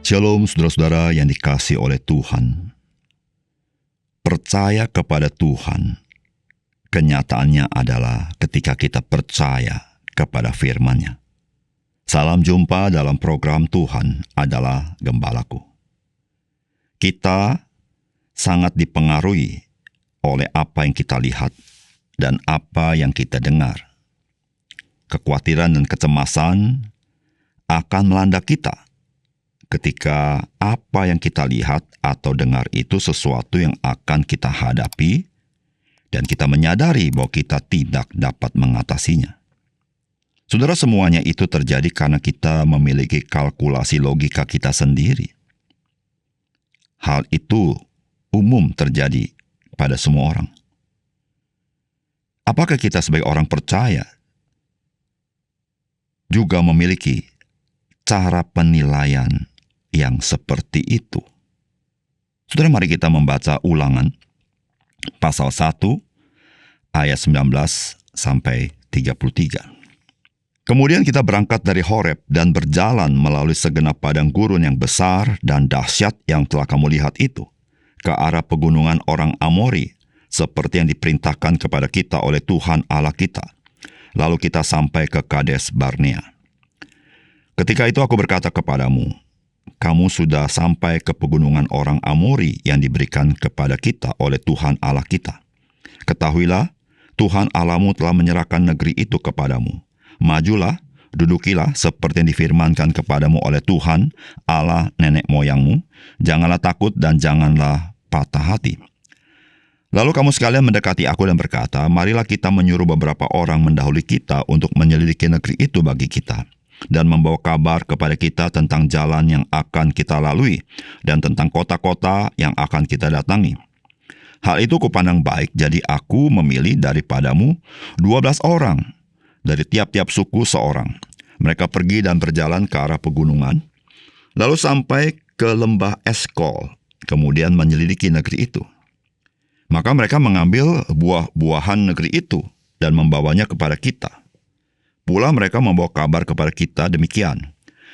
Shalom saudara-saudara yang dikasihi oleh Tuhan. Percaya kepada Tuhan, kenyataannya adalah ketika kita percaya kepada firman-Nya. Salam jumpa dalam program Tuhan adalah Gembalaku. Kita sangat dipengaruhi oleh apa yang kita lihat dan apa yang kita dengar. Kekhawatiran dan kecemasan akan melanda kita ketika apa yang kita lihat atau dengar itu sesuatu yang akan kita hadapi dan kita menyadari bahwa kita tidak dapat mengatasinya. Saudara, semuanya itu terjadi karena kita memiliki kalkulasi logika kita sendiri. Hal itu umum terjadi pada semua orang. Apakah kita sebagai orang percaya juga memiliki cara penilaian yang seperti itu? Saudara, mari kita membaca Ulangan pasal 1 ayat 19 sampai 33. Kemudian kita berangkat dari Horeb dan berjalan melalui segenap padang gurun yang besar dan dahsyat yang telah kamu lihat itu, ke arah pegunungan orang Amori, seperti yang diperintahkan kepada kita oleh Tuhan Allah kita. Lalu kita sampai ke Kades Barnea. Ketika itu aku berkata kepadamu, kamu sudah sampai ke pegunungan orang Amori yang diberikan kepada kita oleh Tuhan Allah kita. Ketahuilah, Tuhan Allahmu telah menyerahkan negeri itu kepadamu. Majulah, dudukilah seperti yang difirmankan kepadamu oleh Tuhan Allah nenek moyangmu. Janganlah takut dan janganlah patah hati. Lalu kamu sekalian mendekati aku dan berkata, marilah kita menyuruh beberapa orang mendahului kita untuk menyelidiki negeri itu bagi kita, dan membawa kabar kepada kita tentang jalan yang akan kita lalui, dan tentang kota-kota yang akan kita datangi. Hal itu kupandang baik, jadi aku memilih daripadamu 12 orang, dari tiap-tiap suku seorang. Mereka pergi dan berjalan ke arah pegunungan, lalu sampai ke lembah Eskol, kemudian menyelidiki negeri itu. Maka mereka mengambil buah-buahan negeri itu dan membawanya kepada kita. Pula mereka membawa kabar kepada kita demikian,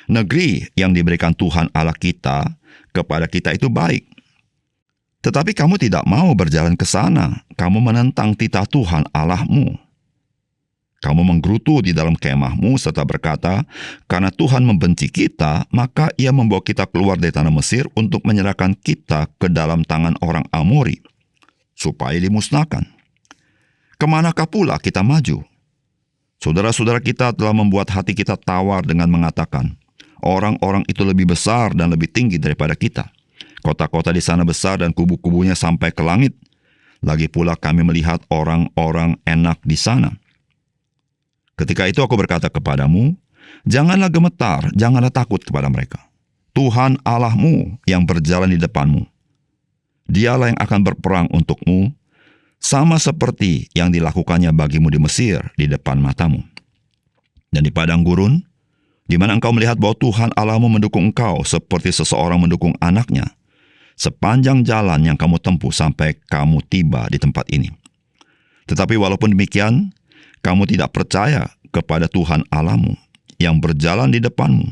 negeri yang diberikan Tuhan Allah kita kepada kita itu baik. Tetapi kamu tidak mau berjalan ke sana, kamu menentang titah Tuhan Allahmu. Kamu menggerutu di dalam kemahmu serta berkata, karena Tuhan membenci kita, maka Ia membawa kita keluar dari tanah Mesir untuk menyerahkan kita ke dalam tangan orang Amori, supaya dimusnahkan. Kemanakah pula kita maju? Saudara-saudara kita telah membuat hati kita tawar dengan mengatakan, orang-orang itu lebih besar dan lebih tinggi daripada kita. Kota-kota di sana besar dan kubu-kubunya sampai ke langit. Lagi pula kami melihat orang-orang enak di sana. Ketika itu aku berkata kepadamu, janganlah gemetar, janganlah takut kepada mereka. Tuhan Allahmu yang berjalan di depanmu. Dialah yang akan berperang untukmu, sama seperti yang dilakukannya bagimu di Mesir di depan matamu. Dan di padang gurun, di mana engkau melihat bahwa Tuhan Allahmu mendukung engkau seperti seseorang mendukung anaknya, sepanjang jalan yang kamu tempuh sampai kamu tiba di tempat ini. Tetapi walaupun demikian, kamu tidak percaya kepada Tuhan Allahmu yang berjalan di depanmu,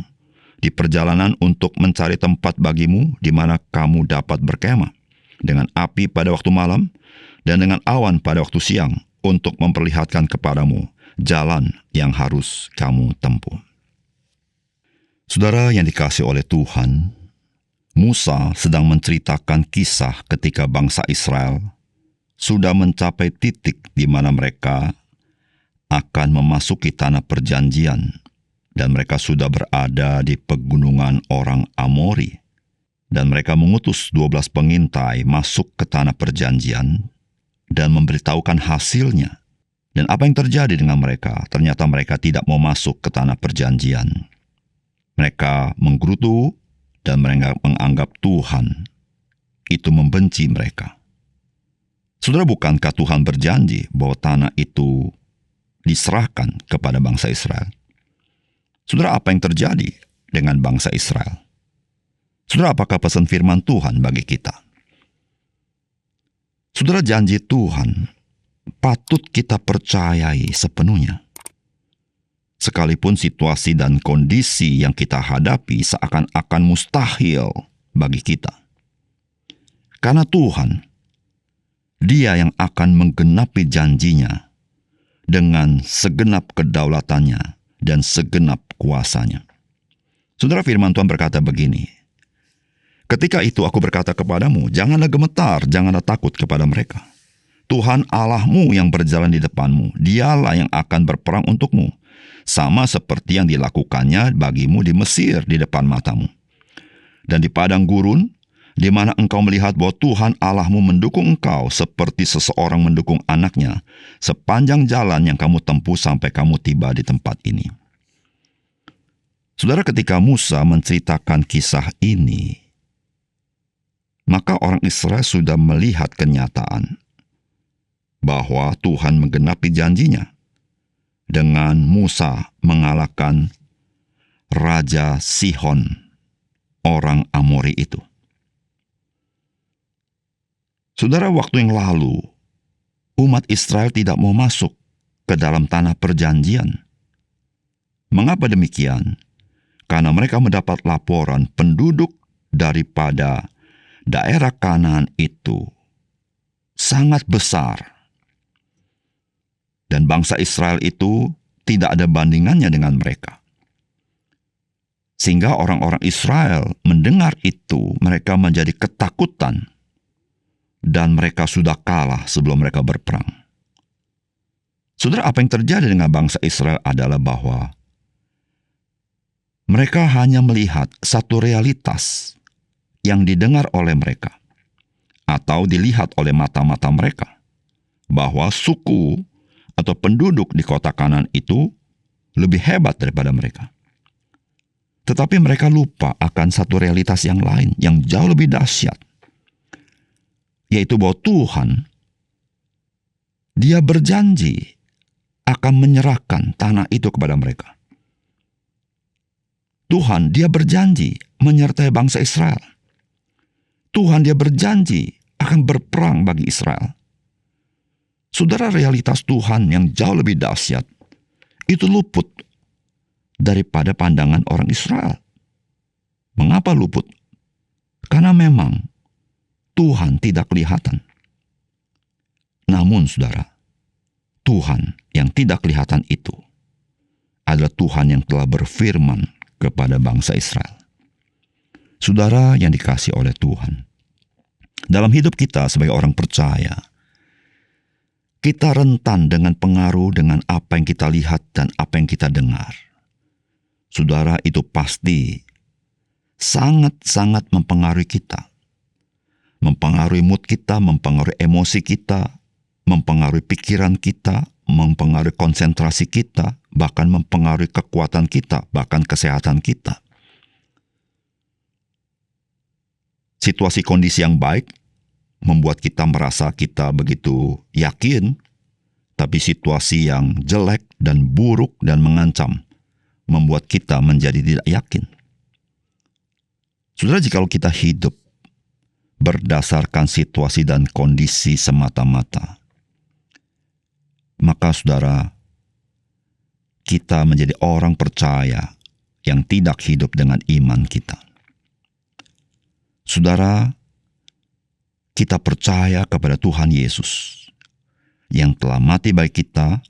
di perjalanan untuk mencari tempat bagimu di mana kamu dapat berkemah, dengan api pada waktu malam dan dengan awan pada waktu siang, untuk memperlihatkan kepadamu jalan yang harus kamu tempuh. Saudara yang dikasihi oleh Tuhan, Musa sedang menceritakan kisah ketika bangsa Israel sudah mencapai titik di mana mereka akan memasuki tanah perjanjian, dan mereka sudah berada di pegunungan orang Amori, dan mereka mengutus 12 pengintai masuk ke tanah perjanjian dan memberitahukan hasilnya. Dan apa yang terjadi dengan mereka? Ternyata mereka tidak mau masuk ke tanah perjanjian. Mereka menggerutu dan mereka menganggap Tuhan itu membenci mereka. Saudara, bukankah Tuhan berjanji bahwa tanah itu diserahkan kepada bangsa Israel? Saudara, apa yang terjadi dengan bangsa Israel? Saudara, apakah pesan firman Tuhan bagi kita? Saudara, janji Tuhan patut kita percayai sepenuhnya. sekalipun situasi dan kondisi yang kita hadapi seakan-akan mustahil bagi kita. Karena Tuhan, Dia yang akan menggenapi janjinya dengan segenap kedaulatannya dan segenap kuasanya. Saudara, firman Tuhan berkata begini, "Ketika itu aku berkata kepadamu, janganlah gemetar, janganlah takut kepada mereka. Tuhan Allahmu yang berjalan di depanmu, Dialah yang akan berperang untukmu, sama seperti yang dilakukannya bagimu di Mesir di depan matamu. Dan di padang gurun, di mana engkau melihat bahwa Tuhan Allahmu mendukung engkau seperti seseorang mendukung anaknya, sepanjang jalan yang kamu tempuh sampai kamu tiba di tempat ini." Saudara, ketika Musa menceritakan kisah ini, maka orang Israel sudah melihat kenyataan bahwa Tuhan menggenapi janjinya dengan Musa mengalahkan Raja Sihon, orang Amori itu. Saudara, waktu yang lalu, umat Israel tidak mau masuk ke dalam tanah perjanjian. Mengapa demikian? Karena mereka mendapat laporan penduduk daripada daerah Kanaan itu sangat besar. Dan bangsa Israel itu tidak ada bandingannya dengan mereka. Sehingga orang-orang Israel mendengar itu, mereka menjadi ketakutan. Dan mereka sudah kalah sebelum mereka berperang. Saudara, apa yang terjadi dengan bangsa Israel adalah bahwa mereka hanya melihat satu realitas yang didengar oleh mereka atau dilihat oleh mata-mata mereka, bahwa suku atau penduduk di kota Kanaan itu lebih hebat daripada mereka. Tetapi mereka lupa akan satu realitas yang lain yang jauh lebih dahsyat, yaitu bahwa Tuhan, Dia berjanji akan menyerahkan tanah itu kepada mereka. Tuhan, Dia berjanji menyertai bangsa Israel. Tuhan, Dia berjanji akan berperang bagi Israel. Saudara, realitas Tuhan yang jauh lebih dahsyat itu luput daripada pandangan orang Israel. Mengapa luput? Karena memang Tuhan tidak kelihatan. Namun saudara, Tuhan yang tidak kelihatan itu adalah Tuhan yang telah berfirman kepada bangsa Israel. Saudara yang dikasihi oleh Tuhan, dalam hidup kita sebagai orang percaya, kita rentan dengan pengaruh dengan apa yang kita lihat dan apa yang kita dengar. Saudara, itu pasti sangat-sangat mempengaruhi kita. Mempengaruhi mood kita, mempengaruhi emosi kita, mempengaruhi pikiran kita, mempengaruhi konsentrasi kita, bahkan mempengaruhi kekuatan kita, bahkan kesehatan kita. Situasi kondisi yang baik membuat kita merasa kita begitu yakin, tapi situasi yang jelek dan buruk dan mengancam membuat kita menjadi tidak yakin. Saudara, jikalau kita hidup berdasarkan situasi dan kondisi semata-mata, maka saudara, kita menjadi orang percaya yang tidak hidup dengan iman kita. Saudara, kita percaya kepada Tuhan Yesus yang telah mati bagi kita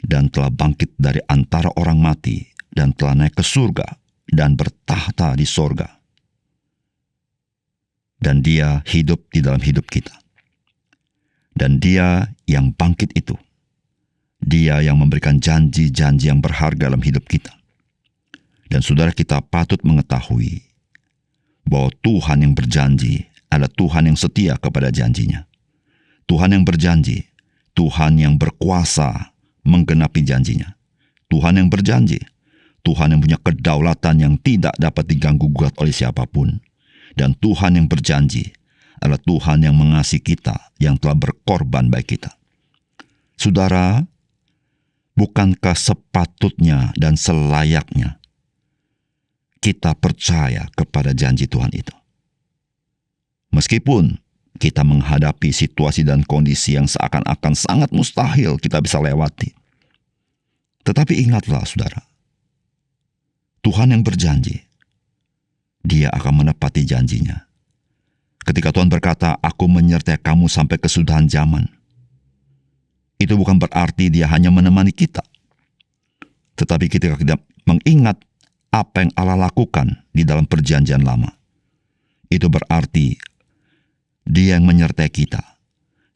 dan telah bangkit dari antara orang mati dan telah naik ke surga dan bertahta di sorga. Dan Dia hidup di dalam hidup kita. Dan Dia yang bangkit itu, Dia yang memberikan janji-janji yang berharga dalam hidup kita. Dan saudara, kita patut mengetahui bahwa Tuhan yang berjanji adalah Tuhan yang setia kepada janjinya. Tuhan yang berjanji, Tuhan yang berkuasa menggenapi janjinya. Tuhan yang berjanji, Tuhan yang punya kedaulatan yang tidak dapat diganggu-gugat oleh siapapun. Dan Tuhan yang berjanji adalah Tuhan yang mengasihi kita, yang telah berkorban bagi kita. Saudara, bukankah sepatutnya dan selayaknya kita percaya kepada janji Tuhan itu? Meskipun kita menghadapi situasi dan kondisi yang seakan-akan sangat mustahil kita bisa lewati. Tetapi ingatlah saudara, Tuhan yang berjanji, Dia akan menepati janjinya. Ketika Tuhan berkata, aku menyertai kamu sampai kesudahan zaman, itu bukan berarti Dia hanya menemani kita. Tetapi ketika kita mengingat apa yang Allah lakukan di dalam perjanjian lama, itu berarti Dia yang menyertai kita.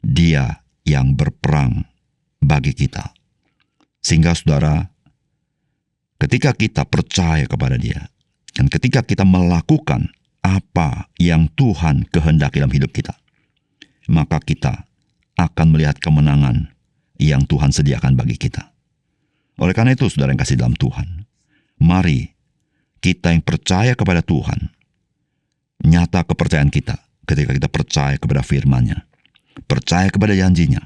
Dia yang berperang bagi kita. Sehingga saudara, ketika kita percaya kepada Dia, dan ketika kita melakukan apa yang Tuhan kehendaki dalam hidup kita, maka kita akan melihat kemenangan yang Tuhan sediakan bagi kita. Oleh karena itu, saudara yang kasih dalam Tuhan, mari kita yang percaya kepada Tuhan, nyata kepercayaan kita ketika kita percaya kepada firman-Nya, percaya kepada janjinya,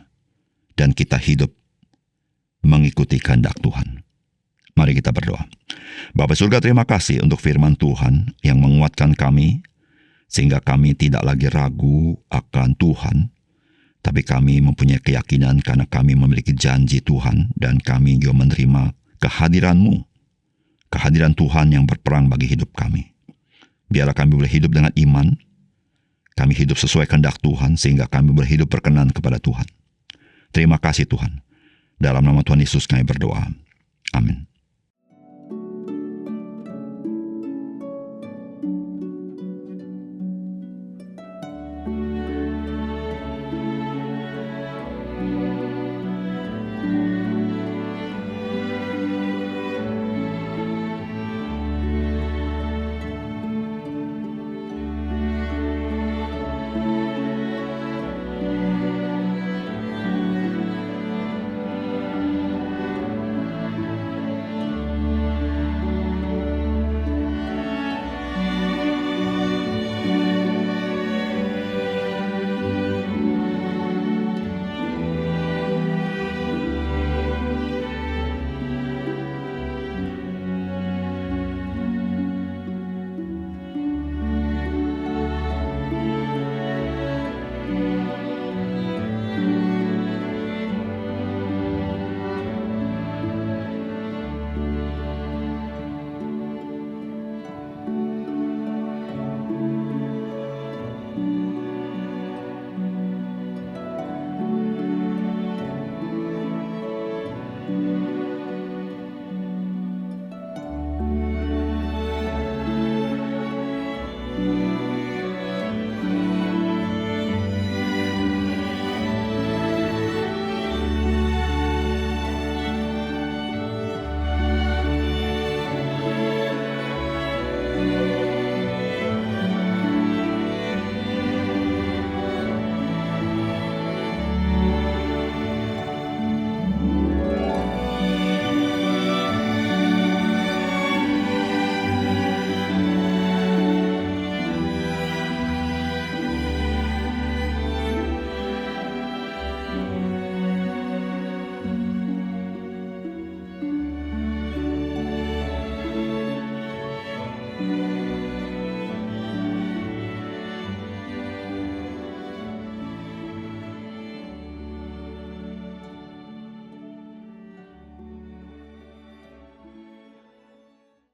dan kita hidup mengikuti kehendak Tuhan. Mari kita berdoa. Bapa surga, terima kasih untuk firman Tuhan yang menguatkan kami, sehingga kami tidak lagi ragu akan Tuhan, tapi kami mempunyai keyakinan karena kami memiliki janji Tuhan, dan kami juga menerima kehadiran-Mu, kehadiran Tuhan yang berperang bagi hidup kami. Biarlah kami boleh hidup dengan iman, kami hidup sesuai kehendak Tuhan, sehingga kami boleh hidup berkenan kepada Tuhan. Terima kasih Tuhan. Dalam nama Tuhan Yesus kami berdoa. Amin.